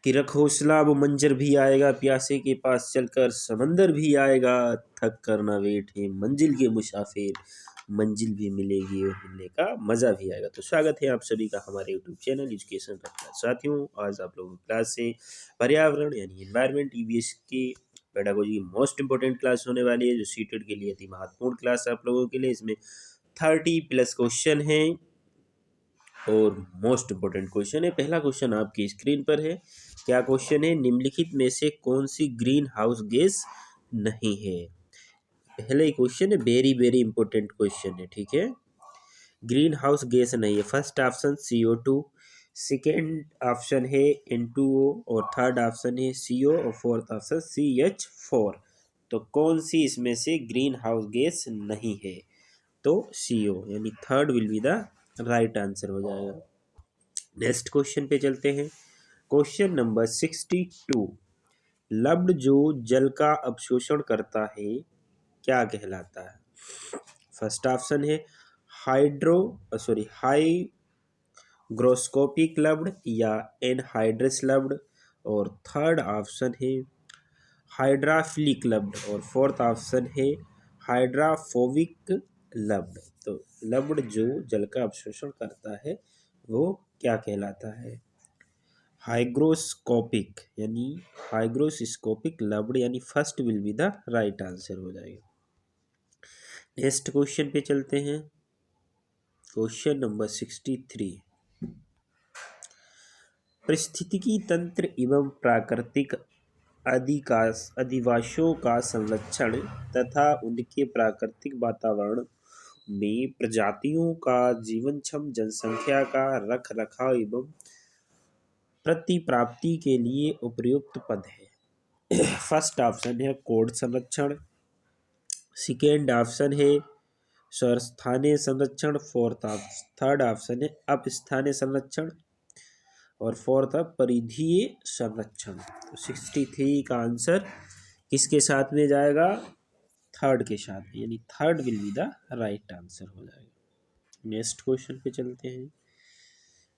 कि रख हौसला वो मंजर भी आएगा, प्यासे के पास चलकर समंदर भी आएगा, थक कर ना बैठे मंजिल के मुसाफिर, मंजिल भी मिलेगी और मिलने का मज़ा भी आएगा। तो स्वागत है आप सभी का हमारे यूट्यूब चैनल एजुकेशन का। साथियों, आज आप लोगों की क्लास से पर्यावरण यानी एनवायरमेंट ईवीएस की पेडागोजी की मोस्ट इंपॉर्टेंट क्लास होने वाली है, जो सीटेड के लिए अति महत्वपूर्ण क्लास है आप लोगों के लिए। इसमें 30+ क्वेश्चन हैं और मोस्ट इंपॉर्टेंट क्वेश्चन है। पहला क्वेश्चन आपकी स्क्रीन पर है। क्या क्वेश्चन है? निम्नलिखित में से कौन सी ग्रीन हाउस गैस नहीं है? पहले क्वेश्चन है, वेरी वेरी इंपॉर्टेंट क्वेश्चन है, ठीक है। ग्रीन हाउस गैस नहीं है। First option CO2, second option है N2O और थर्ड ऑप्शन है CO और फोर्थ ऑप्शन CH4। तो कौन सी इसमें से ग्रीन हाउस गैस नहीं है? तो CO यानी third will be the right answer हो जाएगा। नेक्स्ट क्वेश्चन पे चलते हैं। Question number 62। लब्ध जो जल का अवशोषण करता है क्या कहलाता है? फर्स्ट ऑप्शन है हाइग्रोस्कोपिक लब्ध या एनहाइड्रस लब्ध और थर्ड ऑप्शन है हाइड्राफिलिक लब्ध और फोर्थ ऑप्शन है हाइड्राफोबिक लब्ध। तो लब्ध जो जल का अवशोषण करता है वो क्या कहलाता है? हाइग्रोस्कोपिक यानी हाइग्रोस्कोपिक लब्ध यानी first will be the right answer हो जाएगा। नेक्स्ट क्वेश्चन पे चलते हैं। Question number 63। पारिस्थितिकी तंत्र एवं प्राकृतिक अधिवासों का संरक्षण तथा उनके प्राकृतिक वातावरण में प्रजातियों का जीवनक्षम जनसंख्या का रख रखाव एवं प्रतिप्राप्ति के लिए उपयुक्त पद है। फर्स्ट ऑप्शन है कोड संरक्षण, सेकेंड ऑप्शन है स्वस्थानीय संरक्षण, थर्ड ऑप्शन है अपस्थानीय संरक्षण और फोर्थ है परिधीय संरक्षण। तो 63 का आंसर किसके साथ में जाएगा? थर्ड के साथ में, यानी third will be the right answer हो जाएगा। नेक्स्ट क्वेश्चन पे चलते हैं।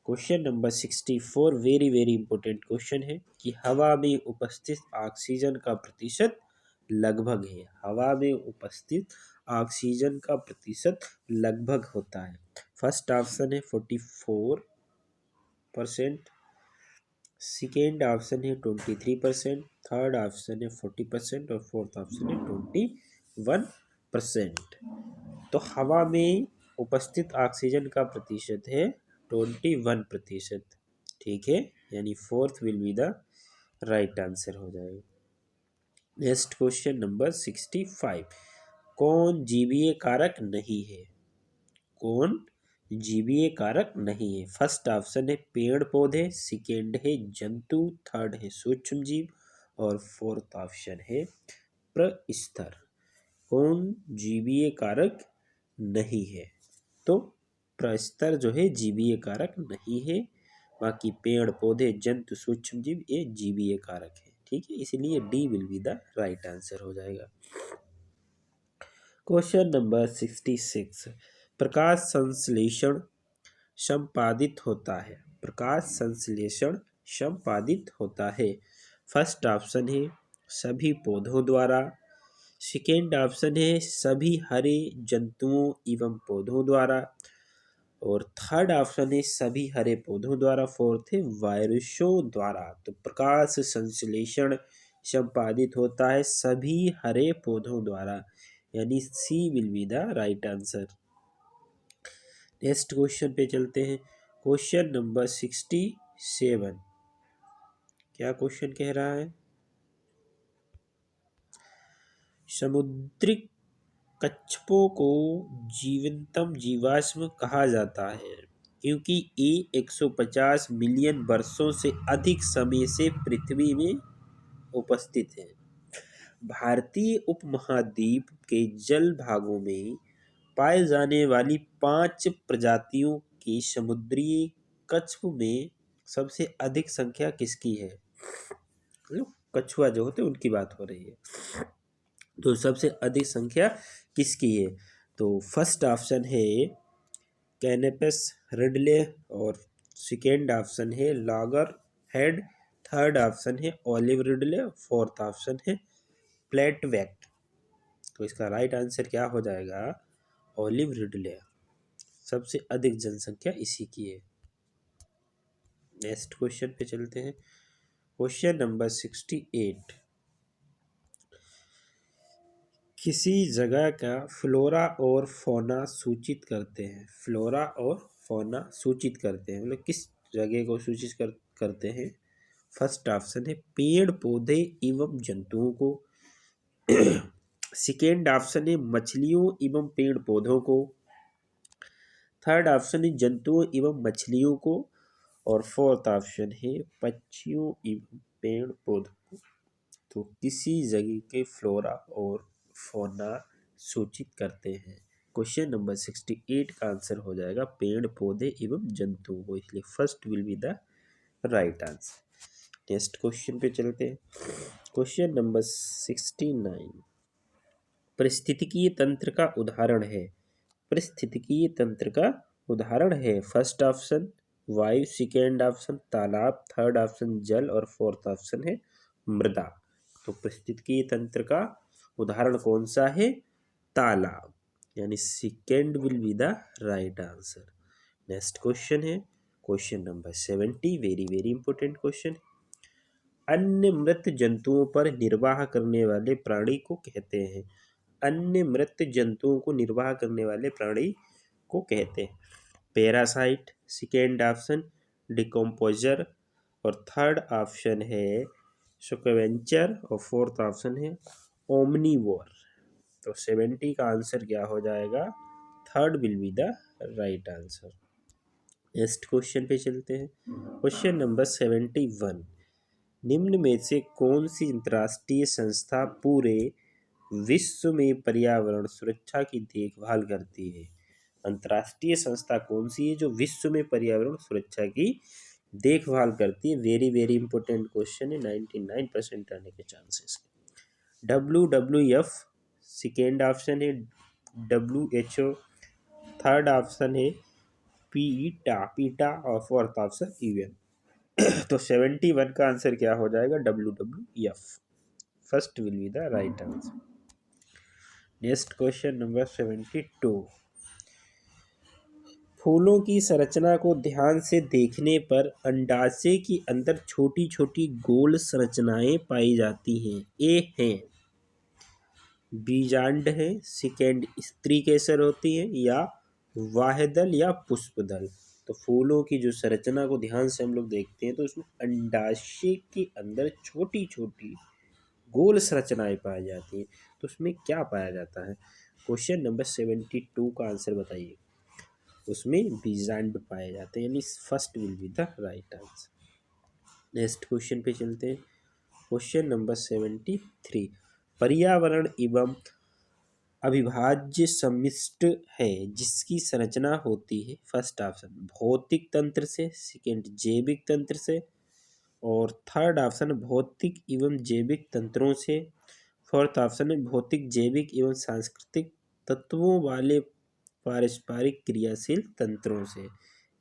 Question number 64 very very important question है कि हवा में उपस्थित ऑक्सीजन का प्रतिशत लगभग है। हवा में उपस्थित ऑक्सीजन का प्रतिशत लगभग होता है। फर्स्ट ऑप्शन है 44%, सेकेंड ऑप्शन है 23%, थर्ड ऑप्शन है 40% और फोर्थ ऑप्शन है 21%। तो हवा में उपस्थित ऑक्सीजन का प्रतिशत है 21%, ठीक है, यानी fourth will be the right answer हो जाएगा। Next question number 65। कौन जीवीय कारक नहीं है? कौन जीवीय कारक नहीं है? फर्स्ट ऑप्शन है पेड़ पौधे, सेकेंड है जंतु, थर्ड है सूक्ष्म जीव और फोर्थ ऑप्शन है प्रस्तर। कौन जीवीय कारक नहीं है? तो प्रस्तर जो है जीवीय कारक नहीं है, बाकी पेड़ पौधे जंतु सूक्ष्म जीव ये जीवीय कारक है, ठीक है, इसलिए D will be the right answer हो जाएगा। Question number 66। प्रकाश संश्लेषण संपादित होता है। प्रकाश संश्लेषण संपादित होता है। फर्स्ट ऑप्शन है सभी पौधों द्वारा, सेकेंड ऑप्शन है सभी हरे जंतुओं एवं पौधों द्वारा और थर्ड ऑप्शन है सभी हरे पौधों द्वारा, फोर्थ है वायरसों द्वारा। तो प्रकाश संश्लेषण संपादित होता है सभी हरे पौधों द्वारा, यानी C will be the right answer. Next question पे चलते हैं। Question number 67। क्या क्वेश्चन कह रहा है? समुद्री कच्छपों को जीवंतम जीवाश्म कहा जाता है क्योंकि ये 150 मिलियन वर्षों से अधिक समय से पृथ्वी में उपस्थित है। भारतीय उपमहाद्वीप के जल भागों में पाए जाने वाली 5 प्रजातियों की समुद्री कच्छप में सबसे अधिक संख्या किसकी है? कछुआ जो होते हैं उनकी बात हो रही है। तो सबसे अधिक संख्या किसकी है? तो फर्स्ट ऑप्शन है कैनेपस रिडले और सेकेंड ऑप्शन है लॉगर हेड, थर्ड ऑप्शन है ओलिव रिडले, फोर्थ ऑप्शन है प्लेटवेट। तो इसका राइट आंसर क्या हो जाएगा? Olive Ridley. सबसे अधिक जनसंख्या इसी की है। नेक्स्ट क्वेश्चन पे चलते हैं। Question number 68। किसी जगह का फ्लोरा और फौना सूचित करते हैं। फ्लोरा और फौना सूचित करते हैं, मतलब किस जगह को सूचित करते हैं? फर्स्ट ऑप्शन है पेड़ पौधे एवं जंतुओं को। सेकेंड ऑप्शन है मछलियों एवं पेड़ पौधों को। थर्ड ऑप्शन है जंतुओं एवं मछलियों को। और फोर्थ ऑप्शन है पक्षियों एवं पेड़ पौधों को। तो किसी जगह के फ्लोरा और फौना सूचित करते हैं। क्वेश्चन नंबर 68 का आंसर हो जाएगा पेड़ पौधे एवं जंतुओं को, इसलिए first will be the right answer. Next question पे चलते हैं। Question number 69। पारिस्थितिकीय तंत्र का उदाहरण है। पारिस्थितिकीय तंत्र का उदाहरण है। फर्स्ट ऑप्शन वायु, सेकेंड ऑप्शन तालाब, थर्ड ऑप्शन जल और फोर्थ ऑप्शन है मृदा। तो पारिस्थितिकीय तंत्र का उदाहरण कौन सा है? तालाब, यानी second will be the right answer. Next question है question number 70। Very very important question. अन्य मृत जंतुओं पर निर्वाह करने वाले प्राणी को कहते हैं। अन्य मृत जंतुओं को निर्वाह करने वाले प्राणी को कहते हैं पैरासाइट, सेकेंड ऑप्शन डिकम्पोजर और थर्ड ऑप्शन है स्कैवेंचर और फोर्थ ऑप्शन है ओमनीवोर। तो 70 का आंसर क्या हो जाएगा? Third will be the right answer. Next question पे चलते हैं। Question number 71। निम्न में से कौन सी अंतर्राष्ट्रीय संस्था पूरे विश्व में पर्यावरण सुरक्षा की देखभाल करती है? अंतर्राष्ट्रीय संस्था कौन सी है जो विश्व में पर्यावरण सुरक्षा की देखभाल करती है? वेरी वेरी इंपॉर्टेंट क्वेश्चन है, 99% आने के चांसेस। WWF, सेकेंड ऑप्शन है WHO, थर्ड ऑप्शन है पीटा और फोर्थ ऑप्शन UN। तो 71 का आंसर क्या हो जाएगा? WWF। First will be the right answer. Next question number 72। फूलों की संरचना को ध्यान से देखने पर अंडाशय के अंदर छोटी छोटी गोल संरचनाएं पाई जाती हैं। ए हैं बीजांड है, सेकेंड स्त्री केसर होती है, या वाहदल या पुष्पदल। तो फूलों की जो संरचना को ध्यान से हम लोग देखते हैं तो उसमें अंडाशय के अंदर छोटी छोटी गोल संरचनाएं पाई जाती हैं। तो उसमें क्या पाया जाता है? क्वेश्चन नंबर 72 का आंसर बताइए। उसमें बीजांड पाए जाते हैं, यानी first will be the right answer. Next question पे चलते हैं। Question number 73। पर्यावरण एवं अविभाज्य सम्मिश्र है जिसकी संरचना होती है। फर्स्ट ऑप्शन भौतिक तंत्र से, सेकेंड जैविक तंत्र से और थर्ड ऑप्शन भौतिक एवं जैविक तंत्रों से, फोर्थ ऑप्शन है भौतिक जैविक एवं सांस्कृतिक तत्वों वाले पारस्परिक क्रियाशील तंत्रों से।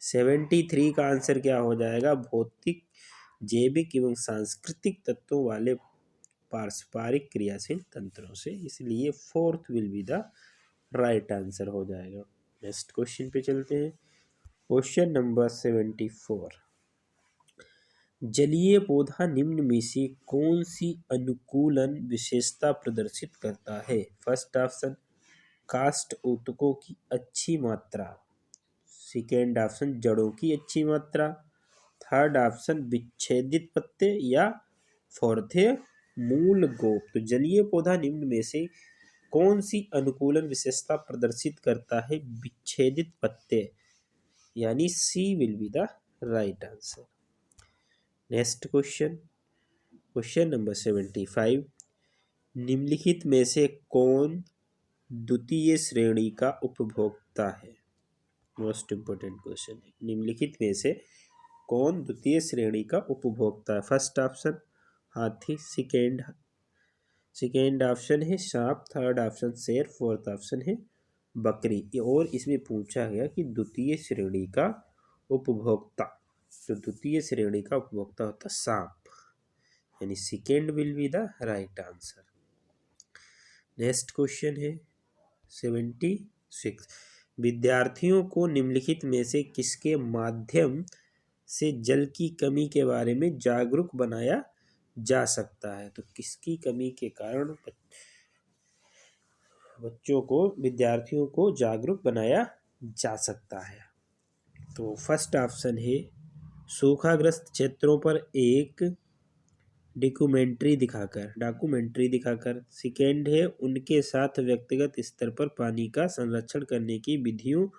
73 का आंसर क्या हो जाएगा? भौतिक जैविक एवं सांस्कृतिक तत्वों वाले पारस्परिक क्रियाशील तंत्रों से, इसलिए fourth will be the right answer हो जाएगा। नेक्स्ट क्वेश्चन पे चलते हैं। Question number 74। जलीय पौधा निम्न में से कौन सी अनुकूलन विशेषता प्रदर्शित करता है? फर्स्ट ऑप्शन काष्ठ ऊतकों की अच्छी मात्रा, सेकेंड ऑप्शन जड़ों की अच्छी मात्रा, थर्ड ऑप्शन विच्छेदित पत्ते या फोर्थ है मूल गोप। तो जलीय पौधा निम्न में से कौन सी अनुकूलन विशेषता प्रदर्शित करता है? विच्छेदित पत्ते, यानी C will be the right answer. Next question, question number 75। निम्नलिखित में से कौन द्वितीय श्रेणी का उपभोक्ता है? मोस्ट इंपोर्टेंट क्वेश्चन है। निम्नलिखित में से कौन द्वितीय श्रेणी का उपभोक्ता है? फर्स्ट ऑप्शन हाथी, सेकेंड ऑप्शन है सांप, थर्ड ऑप्शन शेर, फोर्थ ऑप्शन है बकरी। और इसमें पूछा गया कि द्वितीय श्रेणी का उपभोक्ता, तो द्वितीय श्रेणी का उपभोक्ता होता सांप। यानी second will be the right answer. Next question है 76। विद्यार्थियों को निम्नलिखित में से किसके माध्यम से जल की कमी के बारे में जागरूक बनाया जा सकता है? तो किसकी कमी के कारण बच्चों को, विद्यार्थियों को जागरूक बनाया जा सकता है? तो फर्स्ट ऑप्शन है सूखाग्रस्त क्षेत्रों पर एक डॉक्यूमेंट्री दिखाकर। सेकेंड है उनके साथ व्यक्तिगत स्तर पर पानी का संरक्षण करने की विधियों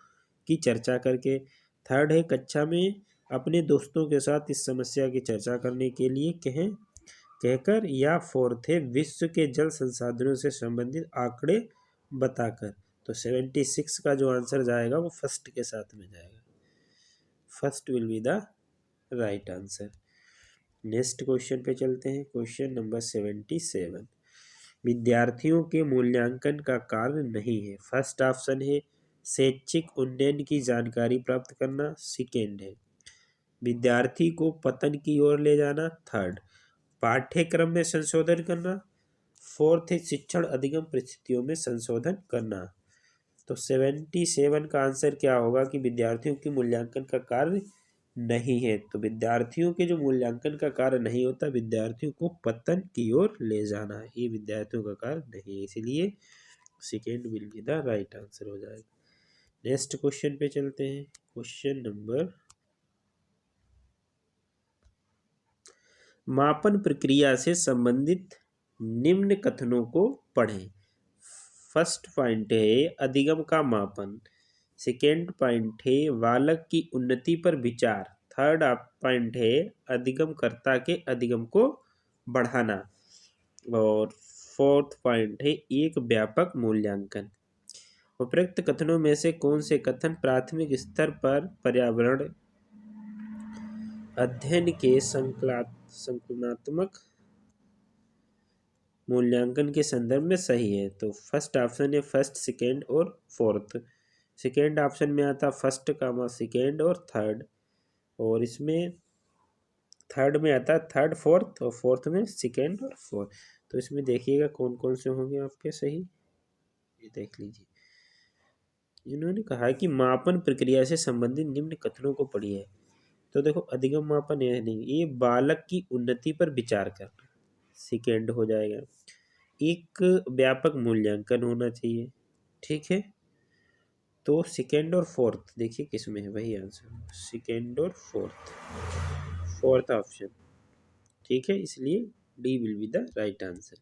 की चर्चा करके। थर्ड है कक्षा में अपने दोस्तों के साथ इस समस्या की चर्चा करने के लिए कहकर। या फोर्थ है विश्व के जल संसाधनों से संबंधित आंकड़े बताकर। तो 76 का जो आंसर जाएगा वो फर्स्ट के साथ में जाएगा। First will be the right answer. Next question पे चलते हैं। Question number 77। विद्यार्थियों के मूल्यांकन का कार्य नहीं है। फर्स्ट ऑप्शन है शैक्षिक उन्नयन की जानकारी प्राप्त करना। सेकेंड है विद्यार्थी को पतन की ओर ले जाना। थर्ड पाठ्यक्रम में संशोधन करना। फोर्थ है शिक्षण अधिगम परिस्थितियों में संशोधन करना। तो 77 का आंसर क्या होगा कि विद्यार्थियों की मूल्यांकन का कार्य नहीं है। तो विद्यार्थियों के जो मूल्यांकन का कार्य नहीं होता, विद्यार्थियों को पतन की ओर ले जाना, ये विद्यार्थियों का कार्य नहीं है, इसलिए second will be the right answer हो जाएगा। नेक्स्ट क्वेश्चन पे चलते हैं। क्वेश्चन नंबर मापन प्रक्रिया से संबंधित निम्न कथनों को पढ़ें। फर्स्ट पॉइंट है अधिगम का मापन। सेकेंड पॉइंट है बालक की उन्नति पर विचार। थर्ड पॉइंट है अधिगमकर्ता के अधिगम को बढ़ाना। और फोर्थ पॉइंट है एक व्यापक मूल्यांकन। उपरोक्त कथनों में से कौन से कथन प्राथमिक स्तर पर पर्यावरण अध्ययन के संकलनात्मक मूल्यांकन के संदर्भ में सही है? तो फर्स्ट ऑप्शन है फर्स्ट, सेकेंड और फोर्थ। सेकेंड ऑप्शन में आता फर्स्ट कामा सेकेंड और थर्ड, और इसमें थर्ड में आता थर्ड फोर्थ, और फोर्थ में सेकेंड और फोर्थ। तो इसमें देखिएगा कौन कौन से होंगे आपके सही, ये देख लीजिए। इन्होंने कहा कि मापन प्रक्रिया से संबंधित निम्न कथनों को पढ़िए। तो देखो अधिगम मापन यह नहीं, ये बालक की उन्नति पर विचार करना, सेकेंड हो जाएगा। एक व्यापक मूल्यांकन होना चाहिए, ठीक है। तो सेकेंड और फोर्थ देखिए किस में है, वही आंसर सेकेंड और फोर्थ ऑप्शन, ठीक है, इसलिए D will be the right answer.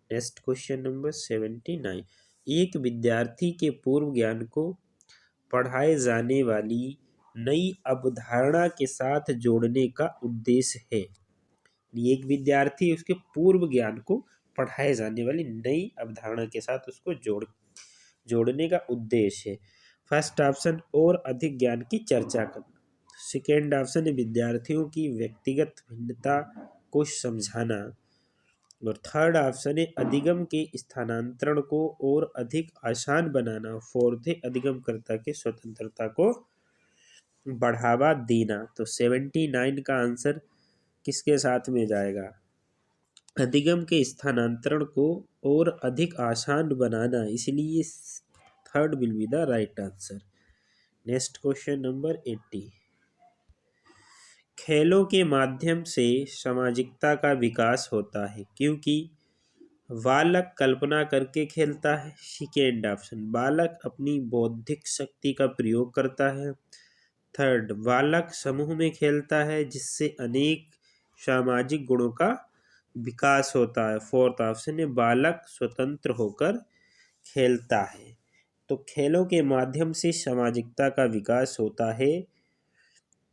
Next question number 79। एक विद्यार्थी के पूर्व ज्ञान को पढ़ाए जाने वाली नई अवधारणा के साथ जोड़ने का उद्देश्य है। एक विद्यार्थी उसके पूर्व ज्ञान को पढ़ाए जाने वाली नई अवधारणा के साथ उसको जोड़ने का उद्देश्य है। फर्स्ट ऑप्शन और अधिक ज्ञान की चर्चा करना। सेकेंड ऑप्शन है विद्यार्थियों की व्यक्तिगत भिन्नता को समझाना। और थर्ड ऑप्शन है अधिगम के स्थानांतरण को और अधिक आसान बनाना। फोर्थ है अधिगमकर्ता के स्वतंत्रता को बढ़ावा देना। तो 79 का आंसर किसके साथ में जाएगा? अधिगम के स्थानांतरण को और अधिक आसान बनाना, इसलिए third will be the right answer. Next question number 80। खेलों के माध्यम से सामाजिकता का विकास होता है क्योंकि बालक कल्पना करके खेलता है। सेकेंड ऑप्शन बालक अपनी बौद्धिक शक्ति का प्रयोग करता है। थर्ड बालक समूह में खेलता है जिससे अनेक सामाजिक गुणों का विकास होता है। फोर्थ ऑप्शन है बालक स्वतंत्र होकर खेलता है। तो खेलों के माध्यम से सामाजिकता का विकास होता है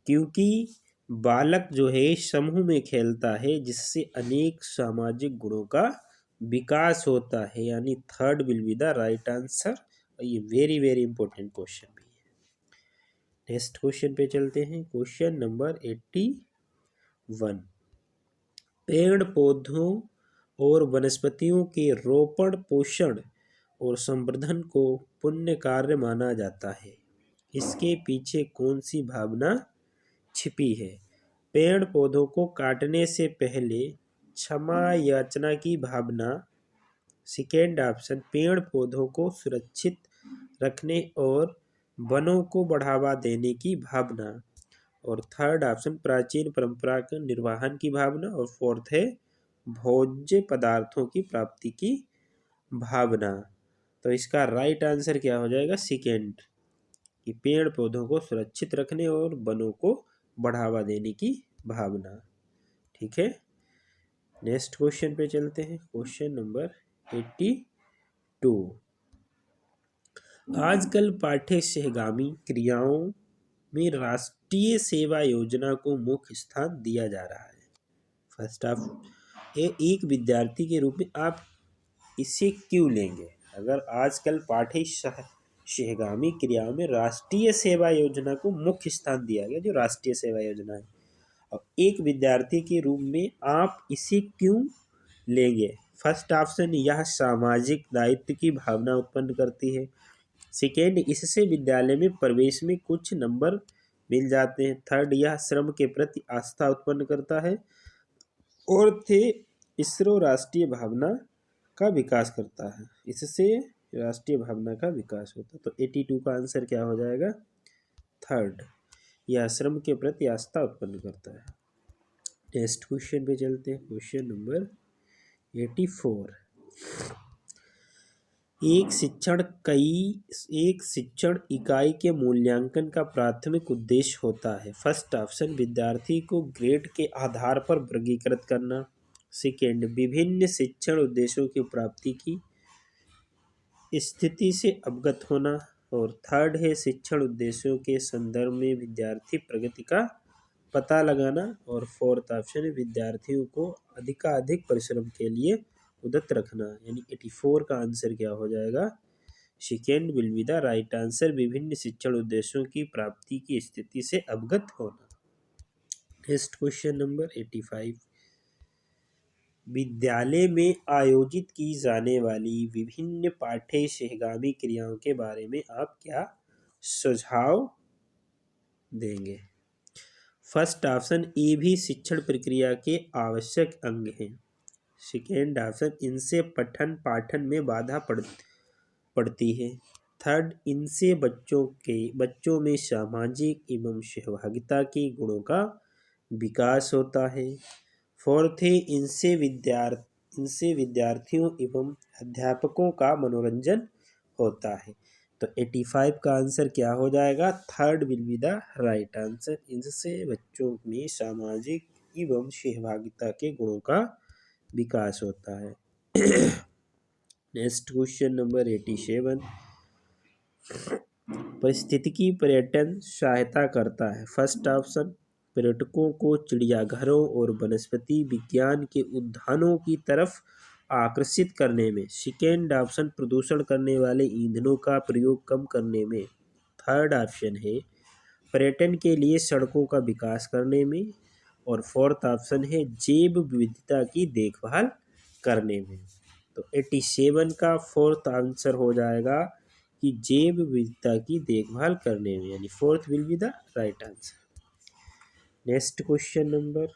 क्योंकि बालक जो है समूह में खेलता है जिससे अनेक सामाजिक गुणों का विकास होता है, यानी third will be the right answer. ये वेरी वेरी इंपॉर्टेंट क्वेश्चन भी है। नेक्स्ट क्वेश्चन पे चलते हैं। Question number 81। पेड़ पौधों और वनस्पतियों के रोपण, पोषण और संवर्धन को पुण्य कार्य माना जाता है। इसके पीछे कौन सी भावना छिपी है? पेड़ पौधों को काटने से पहले क्षमा याचना की भावना। सेकेंड ऑप्शन पेड़ पौधों को सुरक्षित रखने और वनों को बढ़ावा देने की भावना। और थर्ड ऑप्शन प्राचीन परंपरा के निर्वहन की भावना। और फोर्थ है भोज्य पदार्थों की प्राप्ति की भावना। तो इसका राइट आंसर क्या हो जाएगा? सेकेंड, कि पेड़ पौधों को सुरक्षित रखने और वनों को बढ़ावा देने की भावना। ठीक है, नेक्स्ट क्वेश्चन पे चलते हैं। Question number 82। आजकल पाठ्य सहगामी क्रियाओं में राष्ट्रीय सेवा योजना को मुख्य स्थान दिया जा रहा है। फर्स्ट ऑफ एक विद्यार्थी के रूप में आप इसे क्यों लेंगे? अगर आजकल पाठ्य सहगामी क्रियाओं में राष्ट्रीय सेवा योजना को मुख्य स्थान दिया गया, जो राष्ट्रीय सेवा योजना है, और एक विद्यार्थी के रूप में आप इसे क्यों लेंगे? फर्स्ट ऑप्शन, यह सामाजिक दायित्व की भावना उत्पन्न करती है। सेकेंड, इससे विद्यालय में प्रवेश में कुछ नंबर मिल जाते हैं। थर्ड, यह श्रम के प्रति आस्था उत्पन्न करता है। और थे इसरो राष्ट्रीय भावना का विकास करता है, इससे राष्ट्रीय भावना का विकास होता है। तो 82 का आंसर क्या हो जाएगा? थर्ड, यह श्रम के प्रति आस्था उत्पन्न करता है। नेक्स्ट क्वेश्चन पे चलते हैं। Question number 84। एक शिक्षण इकाई के मूल्यांकन का प्राथमिक उद्देश्य होता है। फर्स्ट ऑप्शन विद्यार्थी को ग्रेड के आधार पर वर्गीकृत करना। सेकेंड, विभिन्न शिक्षण उद्देश्यों की प्राप्ति की स्थिति से अवगत होना। और थर्ड है शिक्षण उद्देश्यों के संदर्भ में विद्यार्थी प्रगति का पता लगाना। और फोर्थ ऑप्शन है विद्यार्थियों को अधिकाधिक परिश्रम के लिए उद्यत रखना। यानी 84 का आंसर क्या हो जाएगा? Second will be the right answer, विभिन्न शिक्षण उद्देश्यों की प्राप्ति की स्थिति से अवगत होना। Next question number 85। विद्यालय में आयोजित की जाने वाली विभिन्न पाठ्य सहगामी क्रियाओं के बारे में आप क्या सुझाव देंगे? फर्स्ट ऑप्शन, ये भी शिक्षण प्रक्रिया के आवश्यक अंग हैं। सेकेंड ऑप्शन, इनसे पठन पाठन में बाधा पड़ती है। थर्ड, इनसे बच्चों में सामाजिक एवं सहभागिता के गुणों का विकास होता है। फोर्थ है, इनसे विद्यार्थियों एवं अध्यापकों का मनोरंजन होता है। तो 85 का आंसर क्या हो जाएगा? Third will be the right answer, इनसे बच्चों में सामाजिक एवं सहभागिता के गुणों का विकास होता है। Next question number 87। पारिस्थितिकी पर्यटन सहायता करता है। फर्स्ट ऑप्शन, पर्यटकों को चिड़ियाघरों और वनस्पति विज्ञान के उद्यानों की तरफ आकर्षित करने में। सेकेंड ऑप्शन, प्रदूषण करने वाले ईंधनों का प्रयोग कम करने में। थर्ड ऑप्शन है पर्यटन के लिए सड़कों का विकास करने में। और फोर्थ ऑप्शन है जैव विविधता की देखभाल करने में। तो 87 का फोर्थ आंसर हो जाएगा कि जैव विविधता की देखभाल करने में, यानी fourth will be the right answer. Next question number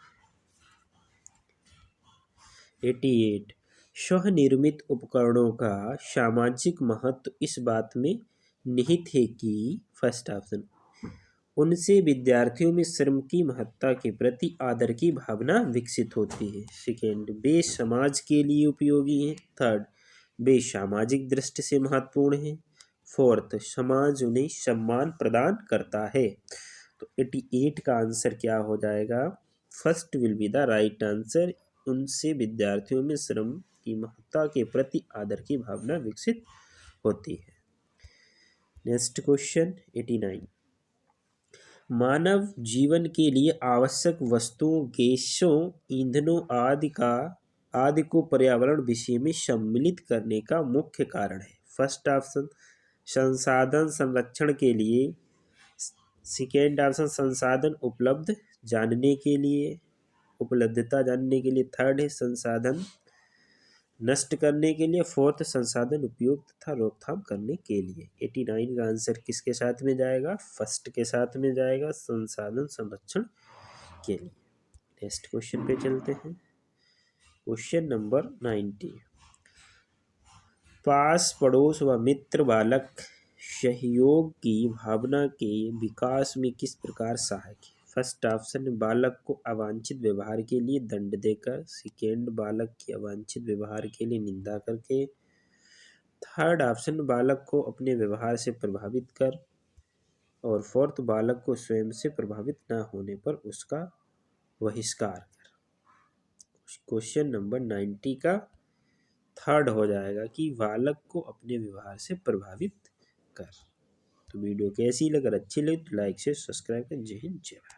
88। स्वनिर्मित उपकरणों का सामाजिक महत्व इस बात में निहित है कि फर्स्ट ऑप्शन, उनसे विद्यार्थियों में श्रम की महत्ता के प्रति आदर की भावना विकसित होती है। सेकेंड, वे समाज के लिए उपयोगी हैं। थर्ड, वे सामाजिक दृष्टि से महत्वपूर्ण हैं। फोर्थ, समाज उन्हें सम्मान प्रदान करता है। तो 88 का आंसर क्या हो जाएगा? First will be the right answer, उनसे विद्यार्थियों में श्रम की महत्ता के प्रति आदर की भावना विकसित होती है। Next question 89। मानव जीवन के लिए आवश्यक वस्तुओं, गैसों, ईंधनों आदि को पर्यावरण विषय में सम्मिलित करने का मुख्य कारण है। फर्स्ट ऑप्शन, संसाधन संरक्षण के लिए। सेकेंड ऑप्शन, संसाधन उपलब्धता जानने के लिए। थर्ड है संसाधन नष्ट करने के लिए। फोर्थ, संसाधन उपयोग तथा रोकथाम करने के लिए। 89 का आंसर किसके साथ में जाएगा? फर्स्ट के साथ में जाएगा, संसाधन संरक्षण के लिए। नेक्स्ट क्वेश्चन पे चलते हैं। Question number 90। पास पड़ोस व मित्र बालक सहयोग की भावना के विकास में किस प्रकार सहायक है? फर्स्ट ऑप्शन, बालक को अवांछित व्यवहार के लिए दंड देकर। सेकेंड, बालक के अवांछित व्यवहार के लिए निंदा करके। थर्ड ऑप्शन, बालक को अपने व्यवहार से प्रभावित कर। और फोर्थ, बालक को स्वयं से प्रभावित न होने पर उसका बहिष्कार कर। क्वेश्चन नंबर 90 का थर्ड हो जाएगा कि बालक को अपने व्यवहार से प्रभावित कर। तो वीडियो कैसी लगी, अगर अच्छी लगी तो लाइक से सब्सक्राइब करें। जय हिंद, जय भारत।